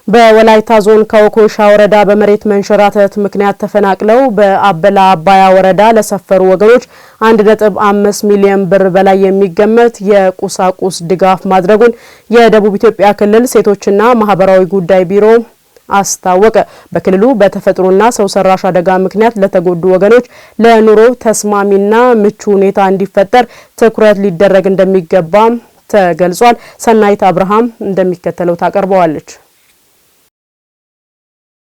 በወላይታ ዞን ከወኮሻ ወረዳ በመሬት መንሸራተት ምክንያት ተፈናቅለው በአበላ አባያ ወረዳ ለሰፈሩ ወገኖች 1.5 ሚሊዮን ብር በላይ የሚገመት የቁሳቁስ ድጋፍ ማድረጉን የደቡብ ኢትዮጵያ ክልል ሴቶችና ማህበራዊ ጉዳይ ቢሮ አስታወቀ። በክልሉ በተፈጥሮና ሰው ሰራሽ አደጋ ምክንያት ለተጎዱ ወገኖች ለኑሮ ተስማሚና ምቹ ሁኔታ እንዲፈጠር ትኩረት ሊደረግ እንደሚገባ ተገልጿል። ሰናይት አብርሃም እንደሚከተለው ታቀርበዋለች።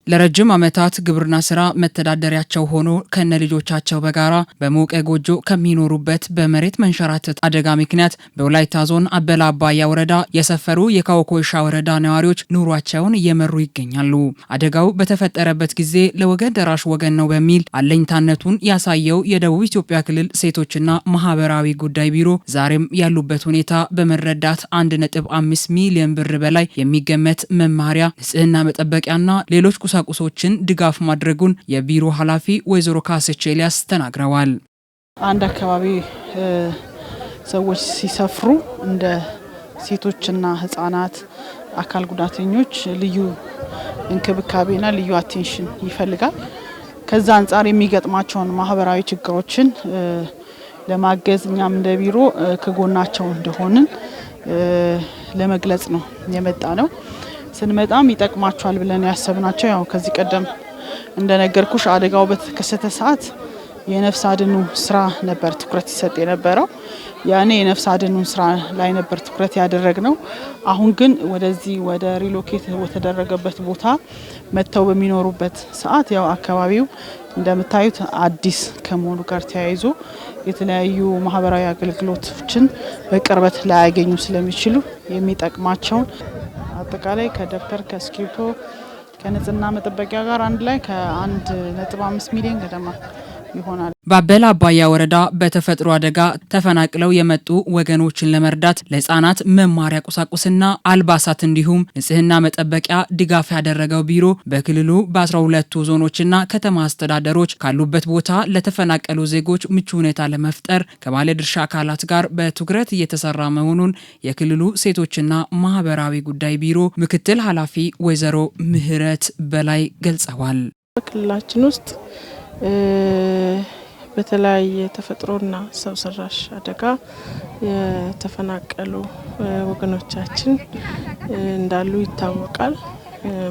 ለረጅም ዓመታት ግብርና ስራ መተዳደሪያቸው ሆኖ ከነልጆቻቸው በጋራ በሞቀ ጎጆ ከሚኖሩበት በመሬት መንሸራተት አደጋ ምክንያት በወላይታ ዞን አበላ አባያ ወረዳ የሰፈሩ የካወኮሻ ወረዳ ነዋሪዎች ኑሯቸውን እየመሩ ይገኛሉ። አደጋው በተፈጠረበት ጊዜ ለወገን ደራሽ ወገን ነው በሚል አለኝታነቱን ያሳየው የደቡብ ኢትዮጵያ ክልል ሴቶችና ማህበራዊ ጉዳይ ቢሮ ዛሬም ያሉበት ሁኔታ በመረዳት 1.5 ሚሊዮን ብር በላይ የሚገመት መማሪያ፣ ንጽህና መጠበቂያና ሌሎች ቁሳቁሶችን ድጋፍ ማድረጉን የቢሮ ኃላፊ ወይዘሮ ካሰች ኤልያስ ተናግረዋል። አንድ አካባቢ ሰዎች ሲሰፍሩ እንደ ሴቶችና ህፃናት፣ አካል ጉዳተኞች ልዩ እንክብካቤና ልዩ አቴንሽን ይፈልጋል። ከዛ አንፃር የሚገጥማቸውን ማህበራዊ ችግሮችን ለማገዝ እኛም እንደ ቢሮ ከጎናቸው እንደሆንን ለመግለጽ ነው የመጣ ነው። ስንመጣም ይጠቅማቸዋል ብለን ያሰብናቸው ያው ከዚህ ቀደም እንደነገርኩሽ አደጋው በተከሰተ ሰዓት የነፍስ አድኑ ስራ ነበር ትኩረት ይሰጥ የነበረው። ያኔ የነፍስ አድኑ ስራ ላይ ነበር ትኩረት ያደረግነው። አሁን ግን ወደዚህ ወደ ሪሎኬት ወተደረገበት ቦታ መተው በሚኖሩበት ሰዓት ያው አካባቢው እንደምታዩት አዲስ ከመሆኑ ጋር ተያይዞ የተለያዩ ማህበራዊ አገልግሎቶችን በቅርበት ላይ ያገኙ ስለሚችሉ የሚጠቅማቸውን አጠቃላይ ከደብተር ከስክሪፕቶ ከንጽህና መጠበቂያ ጋር አንድ ላይ ከ1.5 ሚሊዮን ገደማ ይሆናል። በአበላ አባያ ወረዳ በተፈጥሮ አደጋ ተፈናቅለው የመጡ ወገኖችን ለመርዳት ለህፃናት መማሪያ ቁሳቁስና አልባሳት እንዲሁም ንጽህና መጠበቂያ ድጋፍ ያደረገው ቢሮ በክልሉ በ12ቱ ዞኖችና ከተማ አስተዳደሮች ካሉበት ቦታ ለተፈናቀሉ ዜጎች ምቹ ሁኔታ ለመፍጠር ከባለድርሻ አካላት ጋር በትኩረት እየተሰራ መሆኑን የክልሉ ሴቶችና ማህበራዊ ጉዳይ ቢሮ ምክትል ኃላፊ ወይዘሮ ምህረት በላይ ገልጸዋል። በክልላችን ውስጥ በተለያየ ተፈጥሮና ሰው ሰራሽ አደጋ የተፈናቀሉ ወገኖቻችን እንዳሉ ይታወቃል።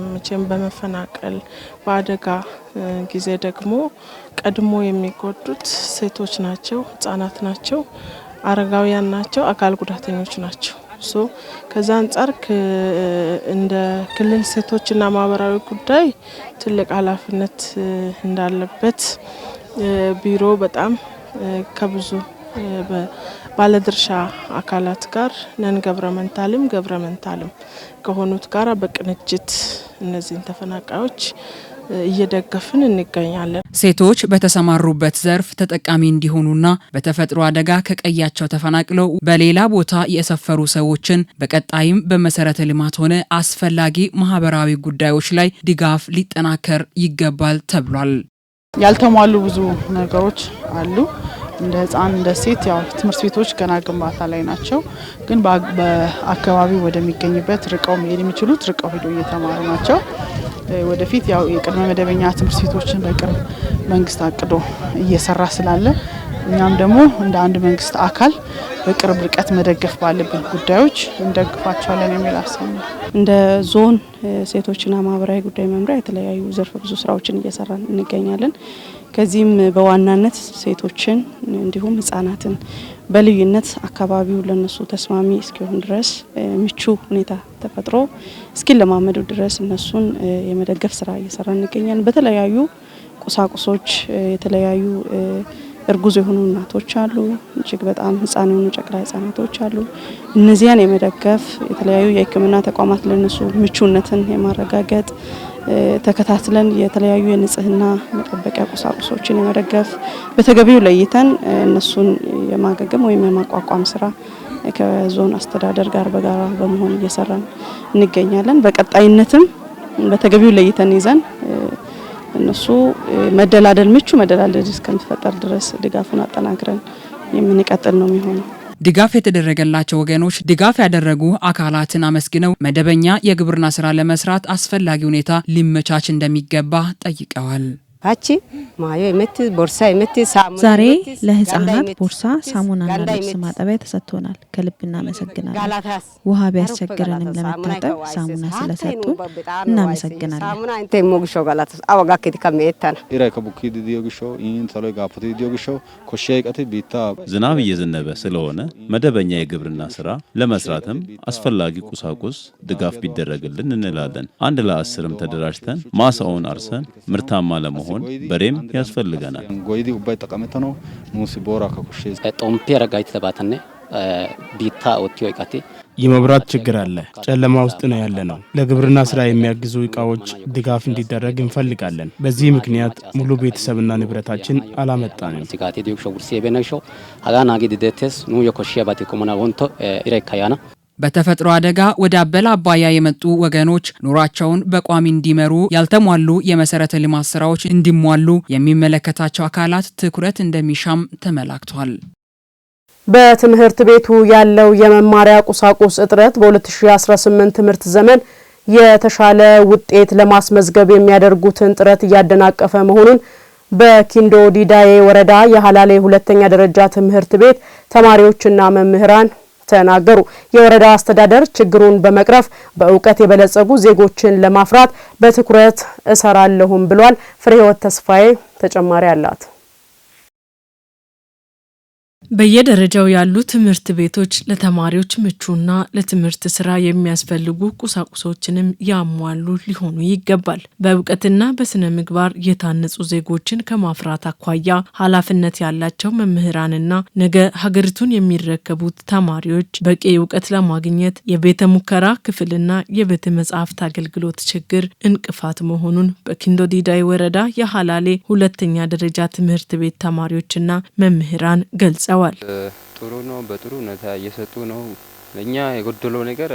መቼም በመፈናቀል በአደጋ ጊዜ ደግሞ ቀድሞ የሚጎዱት ሴቶች ናቸው፣ ህጻናት ናቸው፣ አረጋውያን ናቸው፣ አካል ጉዳተኞች ናቸው። ከዛ አንፃር እንደ ክልል ሴቶችና ማህበራዊ ጉዳይ ትልቅ ኃላፊነት እንዳለበት ቢሮ በጣም ከብዙ ባለድርሻ አካላት ጋር ነን ገብረመንታልም ከሆኑት ጋር በቅንጅት እነዚህን ተፈናቃዮች እየደገፍን እንገኛለን። ሴቶች በተሰማሩበት ዘርፍ ተጠቃሚ እንዲሆኑና በተፈጥሮ አደጋ ከቀያቸው ተፈናቅለው በሌላ ቦታ የሰፈሩ ሰዎችን በቀጣይም በመሰረተ ልማት ሆነ አስፈላጊ ማህበራዊ ጉዳዮች ላይ ድጋፍ ሊጠናከር ይገባል ተብሏል። ያልተሟሉ ብዙ ነገሮች አሉ። እንደ ህፃን እንደ ሴት ያው ትምህርት ቤቶች ገና ግንባታ ላይ ናቸው። ግን በአካባቢው ወደሚገኝበት ርቀው መሄድ የሚችሉት ርቀው ሄዶ እየተማሩ ናቸው። ወደፊት ያው የቅድመ መደበኛ ትምህርት ቤቶችን በቅርብ መንግስት አቅዶ እየሰራ ስላለ እኛም ደግሞ እንደ አንድ መንግስት አካል በቅርብ ርቀት መደገፍ ባለብን ጉዳዮች እንደግፋቸዋለን የሚል ሀሳብ ነው። እንደ ዞን ሴቶችና ማህበራዊ ጉዳይ መምሪያ የተለያዩ ዘርፈ ብዙ ስራዎችን እየሰራን እንገኛለን። ከዚህም በዋናነት ሴቶችን እንዲሁም ህጻናትን በልዩነት አካባቢው ለነሱ ተስማሚ እስኪሆን ድረስ ምቹ ሁኔታ ተፈጥሮ እስኪለማመዱ ድረስ እነሱን የመደገፍ ስራ እየሰራን እንገኛለን። በተለያዩ ቁሳቁሶች የተለያዩ እርጉዝ የሆኑ እናቶች አሉ፣ እጅግ በጣም ህፃን የሆኑ ጨቅላ ህፃናቶች አሉ። እነዚያን የመደገፍ የተለያዩ የህክምና ተቋማት ለነሱ ምቹነትን የማረጋገጥ ተከታትለን የተለያዩ የንጽህና መጠበቂያ ቁሳቁሶችን የመደገፍ በተገቢው ለይተን እነሱን የማገገም ወይም የማቋቋም ስራ ከዞን አስተዳደር ጋር በጋራ በመሆን እየሰራን እንገኛለን። በቀጣይነትም በተገቢው ለይተን ይዘን እነሱ ምቹ መደላደል እስከሚፈጠር ድረስ ድጋፉን አጠናክረን የምንቀጥል ነው የሚሆነው። ድጋፍ የተደረገላቸው ወገኖች ድጋፍ ያደረጉ አካላትን አመስግነው መደበኛ የግብርና ስራ ለመስራት አስፈላጊ ሁኔታ ሊመቻች እንደሚገባ ጠይቀዋል። ዛሬ ለህፃናት ቦርሳ፣ ሳሙናና ልብስ ማጠቢያ ተሰጥቶናል። ከልብ እናመሰግናለን። ውሃ ቢያስቸግረንም ለመታጠብ ሳሙና ስለሰጡ እናመሰግናለን። ዝናብ እየዘነበ ስለሆነ መደበኛ የግብርና ስራ ለመስራትም አስፈላጊ ቁሳቁስ ድጋፍ ቢደረግልን እንላለን። 1 ለ10 ተደራጅተን ማሳውን አርሰን ምርታማ ለመሆን በሬም ያስፈልገናል። ጎይዲ ኡባይ ተቀመጠነው ሙሲ ቦራ ከኩሽ ጦምፔ ረጋይት ተባተነ ቢታ ኦቲዮ ይቃቴ የመብራት ችግር አለ። ጨለማ ውስጥ ነው ያለነው። ለግብርና ስራ የሚያግዙ እቃዎች ድጋፍ እንዲደረግ እንፈልጋለን። በዚህ ምክንያት ሙሉ ቤተሰብና ንብረታችን አላመጣንም። ሲጋቴ ዲዮክሾ ጉርሲ የበነሾ አጋናጊ ዲደቴስ ኑ የኮሺያ ባቴ ኮሙና ወንቶ ኢሬካያና በተፈጥሮ አደጋ ወደ አበላ አባያ የመጡ ወገኖች ኑሯቸውን በቋሚ እንዲመሩ ያልተሟሉ የመሰረተ ልማት ስራዎች እንዲሟሉ የሚመለከታቸው አካላት ትኩረት እንደሚሻም ተመላክቷል። በትምህርት ቤቱ ያለው የመማሪያ ቁሳቁስ እጥረት በ2018 ትምህርት ዘመን የተሻለ ውጤት ለማስመዝገብ የሚያደርጉትን ጥረት እያደናቀፈ መሆኑን በኪንዶ ዲዳዬ ወረዳ የሐላሌ ሁለተኛ ደረጃ ትምህርት ቤት ተማሪዎችና መምህራን ተናገሩ። የወረዳው አስተዳደር ችግሩን በመቅረፍ በእውቀት የበለጸጉ ዜጎችን ለማፍራት በትኩረት እሰራለሁም ብሏል። ፍሬህይወት ተስፋዬ ተጨማሪ አላት። በየደረጃው ያሉ ትምህርት ቤቶች ለተማሪዎች ምቹና ለትምህርት ስራ የሚያስፈልጉ ቁሳቁሶችንም ያሟሉ ሊሆኑ ይገባል። በእውቀትና በስነ ምግባር የታነጹ ዜጎችን ከማፍራት አኳያ ኃላፊነት ያላቸው መምህራንና ነገ ሀገሪቱን የሚረከቡት ተማሪዎች በቂ እውቀት ለማግኘት የቤተ ሙከራ ክፍልና የቤተ መጻሕፍት አገልግሎት ችግር እንቅፋት መሆኑን በኪንዶ ዲዳዬ ወረዳ የሐላሌ ሁለተኛ ደረጃ ትምህርት ቤት ተማሪዎችና መምህራን ገልጸዋል። ጥሩ ነው። በጥሩ ሁኔታ እየሰጡ ነው። ለኛ የጎደለው ነገር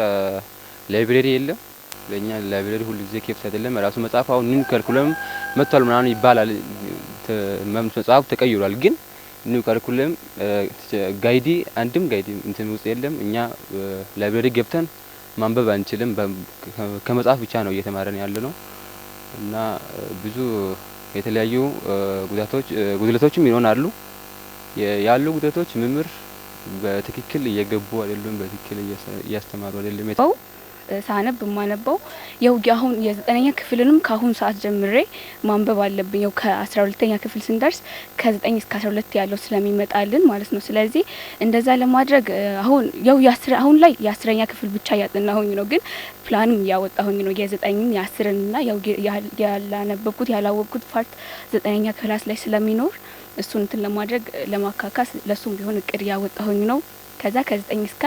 ላይብረሪ የለም። ለኛ ላይብረሪ ሁሉ ጊዜ ክፍት አይደለም። ራሱ መጽሐፍ አሁን ኒው ከሪኩለም መጥቷል ምናምን ይባላል። መጽሐፍ ተቀይሯል። ግን ኒው ከሪኩለም ጋይዲ አንድም ጋይዲ እንትን ውስጥ የለም። እኛ ላይብረሪ ገብተን ማንበብ አንችልም። ከመጽሐፍ ብቻ ነው እየተማረን ያለ ነው እና ብዙ የተለያዩ ጉድለቶችም ይኖራሉ። ያሉ ጉዳቶች መምህር በትክክል እየገቡ አይደሉም። በትክክል እያስተማሩ አይደለም። ሳነብ ማነበው ያው አሁን የ9ኛ ክፍልንም ካሁን ሰዓት ጀምሬ ማንበብ አለብኝ። ያው ከ12ኛ ክፍል ስንደርስ ከ9 እስከ 12 ያለው ስለሚመጣልን ማለት ነው። ስለዚህ እንደዛ ለማድረግ አሁን ያው አሁን ላይ የ10ኛ ክፍል ብቻ ያጠናሁኝ ነው። ግን ፕላንም ያወጣሁኝ ነው የ9ን የ10ንና ያው ያላነበብኩት ያላወቅኩት ፓርት 9ኛ ክላስ ላይ ስለሚኖር እሱን እንትን ለማድረግ ለማካካስ ለሱም ቢሆን እቅድ ያወጣሁኝ ነው። ከዛ ከ9 እስከ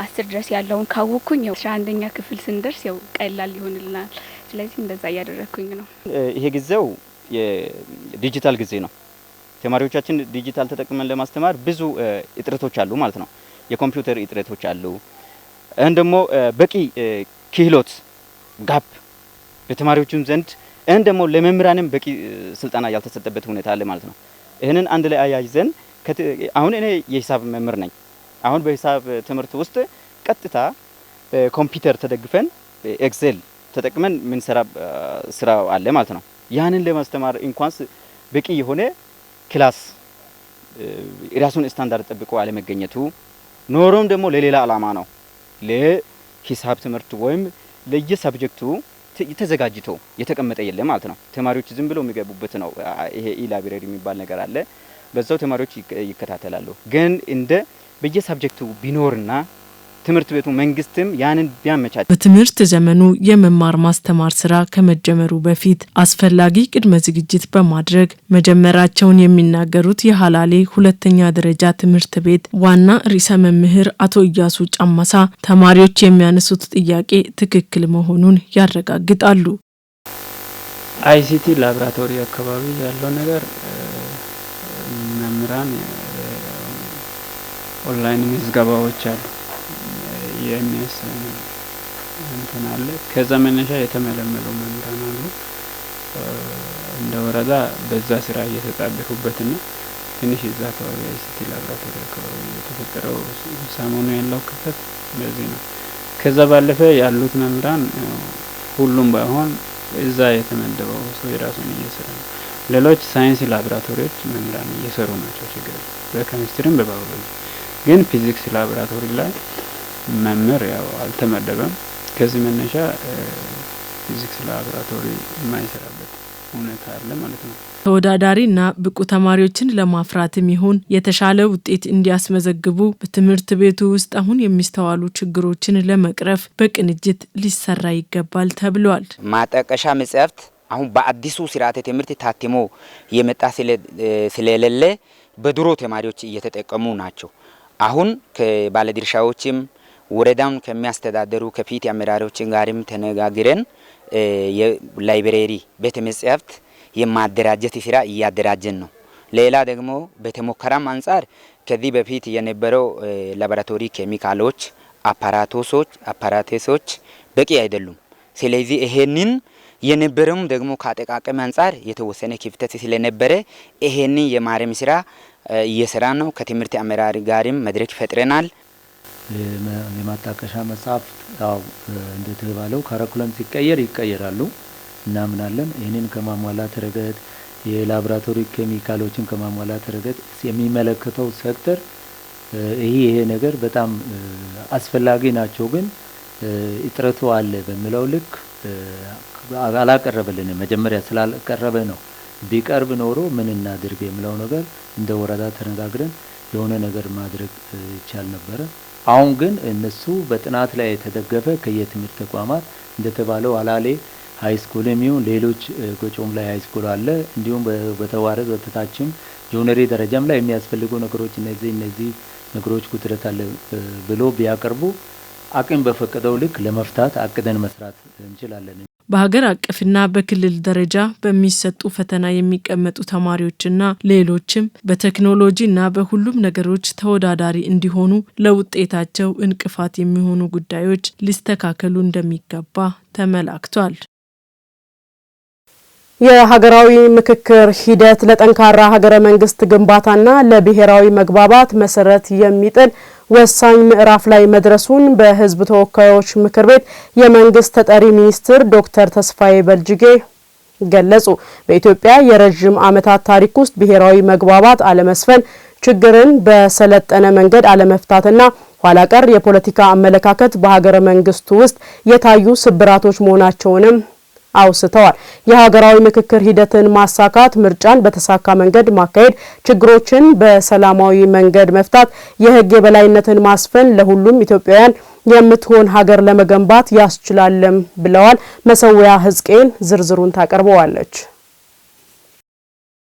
10 ድረስ ያለውን ካወቅኩኝ ያው 11ኛ ክፍል ስንደርስ ያው ቀላል ይሆንልናል። ስለዚህ እንደዛ ያደረኩኝ ነው። ይሄ ጊዜው የዲጂታል ጊዜ ነው። ተማሪዎቻችን ዲጂታል ተጠቅመን ለማስተማር ብዙ እጥረቶች አሉ ማለት ነው። የኮምፒውተር እጥረቶች አሉ። እንደሞ በቂ ክህሎት ጋፕ በተማሪዎችም ዘንድ እንደሞ ለመምህራንም በቂ ስልጠና ያልተሰጠበት ሁኔታ አለ ማለት ነው። ይሄንን አንድ ላይ አያይዘን አሁን እኔ የሂሳብ መምህር ነኝ። አሁን በሂሳብ ትምህርት ውስጥ ቀጥታ በኮምፒውተር ተደግፈን ኤክሴል ተጠቅመን ምን ስራ አለ ማለት ነው። ያንን ለማስተማር እንኳንስ በቂ የሆነ ክላስ ራሱን ስታንዳርድ ጠብቆ አለመገኘቱ ኖሮም ደግሞ ለሌላ አላማ ነው ለሂሳብ ትምህርት ወይም ለየሰብጀክቱ ተዘጋጅቶ የተቀመጠ የለም ማለት ነው። ተማሪዎች ዝም ብለው የሚገቡበት ነው። ይሄ ላይብረሪ የሚባል ነገር አለ። በዛው ተማሪዎች ይከታተላሉ። ግን እንደ በየሰብጀክቱ ቢኖርና ትምህርት ቤቱ መንግስትም ያንን ቢያመቻች በትምህርት ዘመኑ የመማር ማስተማር ስራ ከመጀመሩ በፊት አስፈላጊ ቅድመ ዝግጅት በማድረግ መጀመራቸውን የሚናገሩት የሐላሌ ሁለተኛ ደረጃ ትምህርት ቤት ዋና ርዕሰ መምህር አቶ ኢያሱ ጫማሳ ተማሪዎች የሚያነሱት ጥያቄ ትክክል መሆኑን ያረጋግጣሉ። አይሲቲ ላብራቶሪ አካባቢ ያለው ነገር መምህራን ኦንላይን ምዝገባዎች አሉ የሚያስ እንትን አለ። ከዛ መነሻ የተመለመሉ መምህራን አሉ። እንደ ወረዳ በዛ ስራ እየተጣበቁበትና ትንሽ እዛ አካባቢ አይሲቲ ላብራቶሪ አካባቢ የተፈጠረው ሰሞኑ ያለው ክፍተት በዚህ ነው። ከዛ ባለፈ ያሉት መምህራን ሁሉም ባይሆን እዛ የተመደበው ሰው የራሱን እየሰራ ነው። ሌሎች ሳይንስ ላብራቶሪዎች መምህራን እየሰሩ ናቸው። ችግር በኬሚስትሪም በባዮሎጂ ግን ፊዚክስ ላብራቶሪ ላይ መምህር ያው አልተመደበም። ከዚህ መነሻ ፊዚክስ ላብራቶሪ የማይሰራበት ሁኔታ አለ ማለት ነው። ተወዳዳሪና ብቁ ተማሪዎችን ለማፍራትም ይሁን የተሻለ ውጤት እንዲያስመዘግቡ በትምህርት ቤቱ ውስጥ አሁን የሚስተዋሉ ችግሮችን ለመቅረፍ በቅንጅት ሊሰራ ይገባል ተብሏል። ማጠቀሻ መጽሐፍት አሁን በአዲሱ ስርዓተ ትምህርት ታትሞ የመጣ ስለሌለ በድሮ ተማሪዎች እየተጠቀሙ ናቸው። አሁን ከባለድርሻዎችም ወረዳውን ከሚያስተዳደሩ ከፊት አመራሮች ጋርም ተነጋግረን የላይብረሪ ቤተ መጻሕፍት የማደራጀት ስራ እያደራጀን ነው። ሌላ ደግሞ በተሞከራም አንፃር ከዚህ በፊት የነበረው ላቦራቶሪ ኬሚካሎች አፓራቶሶች በቂ አይደሉም። ስለዚህ ይሄንን የነበረውም ደግሞ ካጠቃቀም አንፃር የተወሰነ ክፍተት ስለነበረ ይሄንን የማረም ስራ እየሰራ ነው። ከትምህርት አመራር ጋርም መድረክ ፈጥረናል። የማጣቀሻ መጽሐፍ ያው እንደተባለው ካሪኩለም ሲቀየር ይቀየራሉ እናምናለን። ይህንን ከማሟላት ረገድ የላቦራቶሪ ኬሚካሎችን ከማሟላት ረገድ የሚመለከተው ሴክተር ይሄ ነገር በጣም አስፈላጊ ናቸው። ግን እጥረቱ አለ በሚለው ልክ አላቀረበልንም። መጀመሪያ ስላልቀረበ ነው። ቢቀርብ ኖሮ ምን እናድርግ የሚለው ነገር እንደ ወረዳ ተነጋግረን የሆነ ነገር ማድረግ ይቻል ነበረ። አሁን ግን እነሱ በጥናት ላይ የተደገፈ ከየትምህርት ተቋማት እንደተባለው አላሌ ሃይስኩልም ይሁን ሌሎች ጎጮም ላይ ሃይስኩል አለ። እንዲሁም በተዋረድ ወጥታችም ጆነሪ ደረጃም ላይ የሚያስፈልጉ ነገሮች እነዚህ ነገሮች ጉድለት አለ ብሎ ቢያቀርቡ አቅም በፈቀደው ልክ ለመፍታት አቅደን መስራት እንችላለን። በሀገር አቀፍና በክልል ደረጃ በሚሰጡ ፈተና የሚቀመጡ ተማሪዎችና ሌሎችም በቴክኖሎጂና በሁሉም ነገሮች ተወዳዳሪ እንዲሆኑ ለውጤታቸው እንቅፋት የሚሆኑ ጉዳዮች ሊስተካከሉ እንደሚገባ ተመላክቷል። የሀገራዊ ምክክር ሂደት ለጠንካራ ሀገረ መንግስት ግንባታና ለብሔራዊ መግባባት መሰረት የሚጥል ወሳኝ ምዕራፍ ላይ መድረሱን በሕዝብ ተወካዮች ምክር ቤት የመንግስት ተጠሪ ሚኒስትር ዶክተር ተስፋዬ በልጅጌ ገለጹ። በኢትዮጵያ የረጅም ዓመታት ታሪክ ውስጥ ብሔራዊ መግባባት አለመስፈን፣ ችግርን በሰለጠነ መንገድ አለመፍታትና ኋላ ቀር የፖለቲካ አመለካከት በሀገረ መንግስቱ ውስጥ የታዩ ስብራቶች መሆናቸውንም አውስተዋል። የሀገራዊ ምክክር ሂደትን ማሳካት፣ ምርጫን በተሳካ መንገድ ማካሄድ፣ ችግሮችን በሰላማዊ መንገድ መፍታት፣ የህግ የበላይነትን ማስፈን ለሁሉም ኢትዮጵያውያን የምትሆን ሀገር ለመገንባት ያስችላልም ብለዋል። መሰዊያ ህዝቄን ዝርዝሩን ታቀርበዋለች።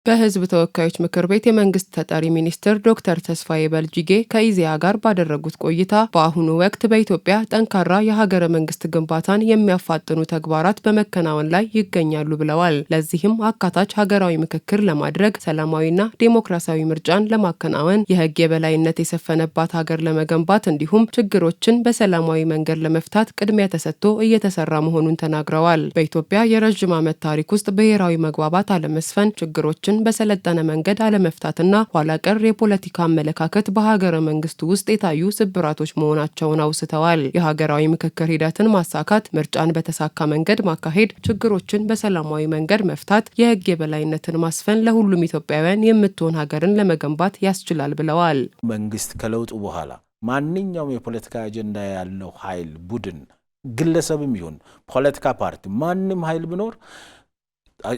በሕዝብ ተወካዮች ምክር ቤት የመንግስት ተጠሪ ሚኒስትር ዶክተር ተስፋዬ በልጅጌ ከኢዜአ ጋር ባደረጉት ቆይታ በአሁኑ ወቅት በኢትዮጵያ ጠንካራ የሀገረ መንግስት ግንባታን የሚያፋጥኑ ተግባራት በመከናወን ላይ ይገኛሉ ብለዋል። ለዚህም አካታች ሀገራዊ ምክክር ለማድረግ ሰላማዊና ዴሞክራሲያዊ ምርጫን ለማከናወን የህግ የበላይነት የሰፈነባት ሀገር ለመገንባት እንዲሁም ችግሮችን በሰላማዊ መንገድ ለመፍታት ቅድሚያ ተሰጥቶ እየተሰራ መሆኑን ተናግረዋል። በኢትዮጵያ የረጅም ዓመት ታሪክ ውስጥ ብሔራዊ መግባባት አለመስፈን፣ ችግሮችን በሰለጠነ መንገድ አለመፍታትና ኋላ ቀር የፖለቲካ አመለካከት በሀገረ መንግስቱ ውስጥ የታዩ ስብራቶች መሆናቸውን አውስተዋል። የሀገራዊ ምክክር ሂደትን ማሳካት፣ ምርጫን በተሳካ መንገድ ማካሄድ፣ ችግሮችን በሰላማዊ መንገድ መፍታት፣ የህግ የበላይነትን ማስፈን ለሁሉም ኢትዮጵያውያን የምትሆን ሀገርን ለመገንባት ያስችላል ብለዋል። መንግስት ከለውጡ በኋላ ማንኛውም የፖለቲካ አጀንዳ ያለው ኃይል ቡድን፣ ግለሰብም ይሁን ፖለቲካ ፓርቲ፣ ማንም ኃይል ቢኖር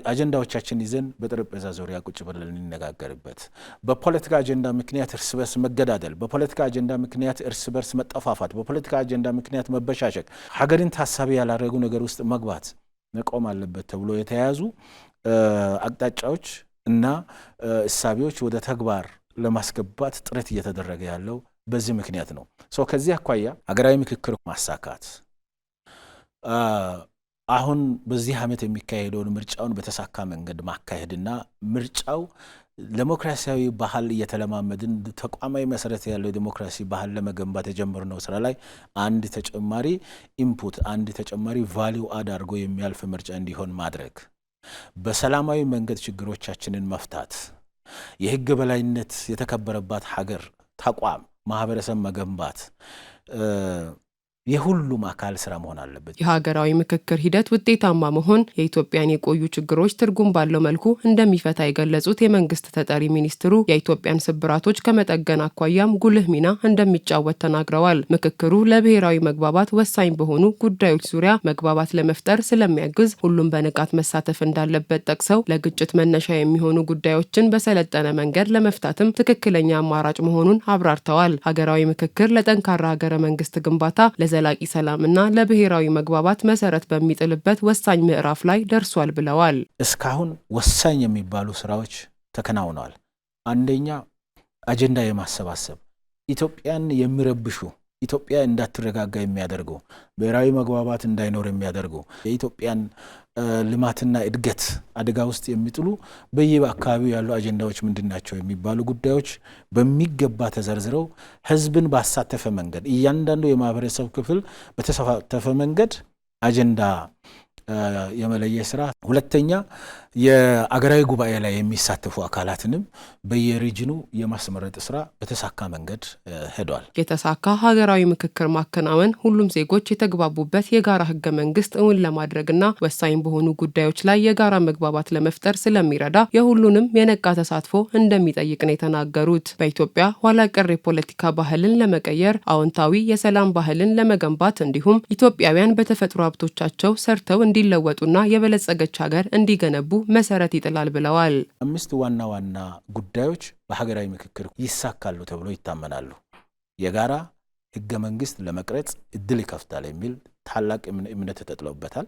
አጀንዳዎቻችን ይዘን በጠረጴዛ ዙሪያ ቁጭ ብለን እንነጋገርበት። በፖለቲካ አጀንዳ ምክንያት እርስ በርስ መገዳደል፣ በፖለቲካ አጀንዳ ምክንያት እርስ በርስ መጠፋፋት፣ በፖለቲካ አጀንዳ ምክንያት መበሻሸቅ፣ ሀገርን ታሳቢ ያላደረጉ ነገር ውስጥ መግባት መቆም አለበት ተብሎ የተያዙ አቅጣጫዎች እና እሳቢዎች ወደ ተግባር ለማስገባት ጥረት እየተደረገ ያለው በዚህ ምክንያት ነው። ከዚህ አኳያ ሀገራዊ ምክክር ማሳካት አሁን በዚህ ዓመት የሚካሄደውን ምርጫውን በተሳካ መንገድ ማካሄድና ምርጫው ዲሞክራሲያዊ ባህል እየተለማመድን ተቋማዊ መሰረት ያለው ዲሞክራሲ ባህል ለመገንባት የጀመርነው ስራ ላይ አንድ ተጨማሪ ኢንፑት፣ አንድ ተጨማሪ ቫልዩ አድ አድርጎ የሚያልፍ ምርጫ እንዲሆን ማድረግ፣ በሰላማዊ መንገድ ችግሮቻችንን መፍታት፣ የህግ በላይነት የተከበረባት ሀገር ተቋም ማህበረሰብ መገንባት የሁሉም አካል ስራ መሆን አለበት። የሀገራዊ ምክክር ሂደት ውጤታማ መሆን የኢትዮጵያን የቆዩ ችግሮች ትርጉም ባለው መልኩ እንደሚፈታ የገለጹት የመንግስት ተጠሪ ሚኒስትሩ የኢትዮጵያን ስብራቶች ከመጠገን አኳያም ጉልህ ሚና እንደሚጫወት ተናግረዋል። ምክክሩ ለብሔራዊ መግባባት ወሳኝ በሆኑ ጉዳዮች ዙሪያ መግባባት ለመፍጠር ስለሚያግዝ ሁሉም በንቃት መሳተፍ እንዳለበት ጠቅሰው ለግጭት መነሻ የሚሆኑ ጉዳዮችን በሰለጠነ መንገድ ለመፍታትም ትክክለኛ አማራጭ መሆኑን አብራርተዋል። ሀገራዊ ምክክር ለጠንካራ ሀገረ መንግስት ግንባታ ለዘላቂ ሰላምና ለብሔራዊ መግባባት መሰረት በሚጥልበት ወሳኝ ምዕራፍ ላይ ደርሷል ብለዋል። እስካሁን ወሳኝ የሚባሉ ስራዎች ተከናውነዋል። አንደኛ አጀንዳ የማሰባሰብ ኢትዮጵያን የሚረብሹ ኢትዮጵያ እንዳትረጋጋ የሚያደርጉ ብሔራዊ መግባባት እንዳይኖር የሚያደርጉ የኢትዮጵያን ልማትና እድገት አደጋ ውስጥ የሚጥሉ በየአካባቢው ያሉ አጀንዳዎች ምንድናቸው የሚባሉ ጉዳዮች በሚገባ ተዘርዝረው ህዝብን ባሳተፈ መንገድ እያንዳንዱ የማህበረሰብ ክፍል በተሳተፈ መንገድ አጀንዳ የመለየ ስራ። ሁለተኛ የአገራዊ ጉባኤ ላይ የሚሳተፉ አካላትንም በየሪጅኑ የማስመረጥ ስራ በተሳካ መንገድ ሄዷል። የተሳካ ሀገራዊ ምክክር ማከናወን ሁሉም ዜጎች የተግባቡበት የጋራ ህገ መንግስት እውን ለማድረግና ወሳኝ በሆኑ ጉዳዮች ላይ የጋራ መግባባት ለመፍጠር ስለሚረዳ የሁሉንም የነቃ ተሳትፎ እንደሚጠይቅ ነው የተናገሩት። በኢትዮጵያ ኋላ ቀር የፖለቲካ ባህልን ለመቀየር አዎንታዊ የሰላም ባህልን ለመገንባት እንዲሁም ኢትዮጵያውያን በተፈጥሮ ሀብቶቻቸው ሰርተው እንዲለወጡና የበለጸገች ሀገር እንዲገነቡ መሰረት ይጥላል ብለዋል። 5 ዋና ዋና ጉዳዮች በሀገራዊ ምክክር ይሳካሉ ተብሎ ይታመናሉ። የጋራ ህገ መንግስት ለመቅረጽ እድል ይከፍታል የሚል ታላቅ እምነት ተጥሎበታል።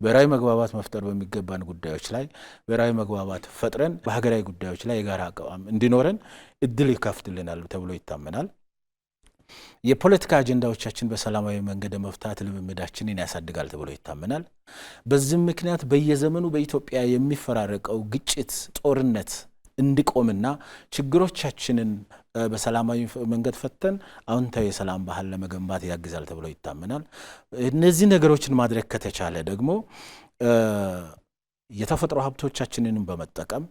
ብሔራዊ መግባባት መፍጠር በሚገባን ጉዳዮች ላይ ብሔራዊ መግባባት ፈጥረን በሀገራዊ ጉዳዮች ላይ የጋራ አቋም እንዲኖረን እድል ይከፍትልናል ተብሎ ይታመናል። የፖለቲካ አጀንዳዎቻችን በሰላማዊ መንገድ መፍታት ልምምዳችንን ያሳድጋል ተብሎ ይታመናል። በዚህ ምክንያት በየዘመኑ በኢትዮጵያ የሚፈራረቀው ግጭት፣ ጦርነት እንዲቆምና ችግሮቻችንን በሰላማዊ መንገድ ፈተን አዎንታዊ የሰላም ባህል ለመገንባት ያግዛል ተብሎ ይታመናል። እነዚህ ነገሮችን ማድረግ ከተቻለ ደግሞ የተፈጥሮ ሀብቶቻችንን በመጠቀም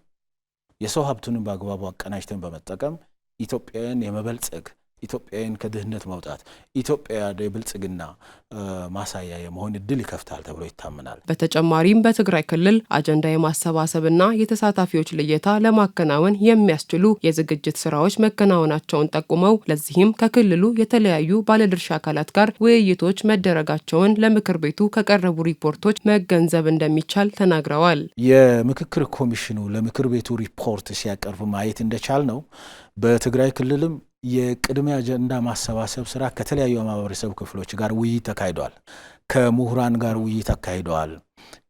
የሰው ሀብቱን በአግባቡ አቀናጅተን በመጠቀም ኢትዮጵያውያን የመበልጸግ ኢትዮጵያውያን ከድህነት መውጣት ኢትዮጵያ የብልጽግና ማሳያ የመሆን እድል ይከፍታል ተብሎ ይታመናል። በተጨማሪም በትግራይ ክልል አጀንዳ የማሰባሰብና የተሳታፊዎች ልየታ ለማከናወን የሚያስችሉ የዝግጅት ስራዎች መከናወናቸውን ጠቁመው ለዚህም ከክልሉ የተለያዩ ባለድርሻ አካላት ጋር ውይይቶች መደረጋቸውን ለምክር ቤቱ ከቀረቡ ሪፖርቶች መገንዘብ እንደሚቻል ተናግረዋል። የምክክር ኮሚሽኑ ለምክር ቤቱ ሪፖርት ሲያቀርብ ማየት እንደቻል ነው በትግራይ ክልልም የቅድመ አጀንዳ ማሰባሰብ ስራ ከተለያዩ ማህበረሰብ ክፍሎች ጋር ውይይት ተካሂዷል። ከምሁራን ጋር ውይይት ተካሂዷል።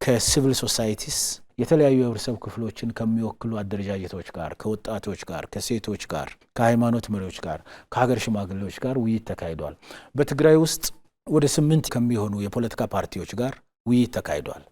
ከሲቪል ሶሳይቲስ የተለያዩ የህብረተሰብ ክፍሎችን ከሚወክሉ አደረጃጀቶች ጋር፣ ከወጣቶች ጋር፣ ከሴቶች ጋር፣ ከሃይማኖት መሪዎች ጋር፣ ከሀገር ሽማግሌዎች ጋር ውይይት ተካሂዷል። በትግራይ ውስጥ ወደ 8 ከሚሆኑ የፖለቲካ ፓርቲዎች ጋር ውይይት ተካሂዷል።